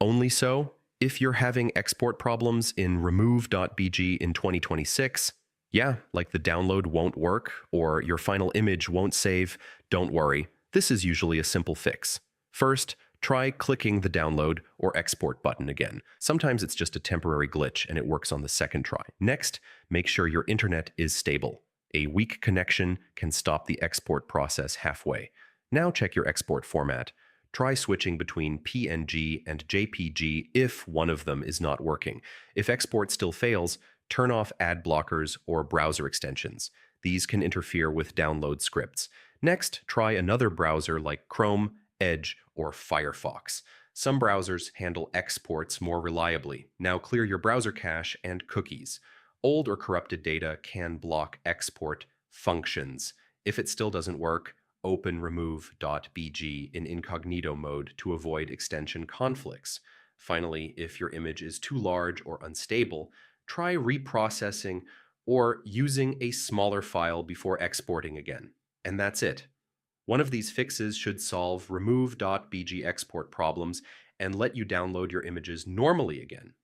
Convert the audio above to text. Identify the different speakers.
Speaker 1: Only so, if you're having export problems in remove.bg in 2026, yeah, like the download won't work or your final image won't save, don't worry. This is usually a simple fix. First, try clicking the download or export button again. Sometimes it's just a temporary glitch and it works on the second try. Next, make sure your internet is stable. A weak connection can stop the export process halfway. Now check your export format. Try switching between PNG and JPG if one of them is not working. If export still fails, turn off ad blockers or browser extensions. These can interfere with download scripts. Next, try another browser like Chrome, Edge, or Firefox. Some browsers handle exports more reliably. Now clear your browser cache and cookies. Old or corrupted data can block export functions. If it still doesn't work, open remove.bg in incognito mode to avoid extension conflicts. Finally, if your image is too large or unstable, try reprocessing or using a smaller file before exporting again. And that's it. One of these fixes should solve remove.bg export problems and let you download your images normally again.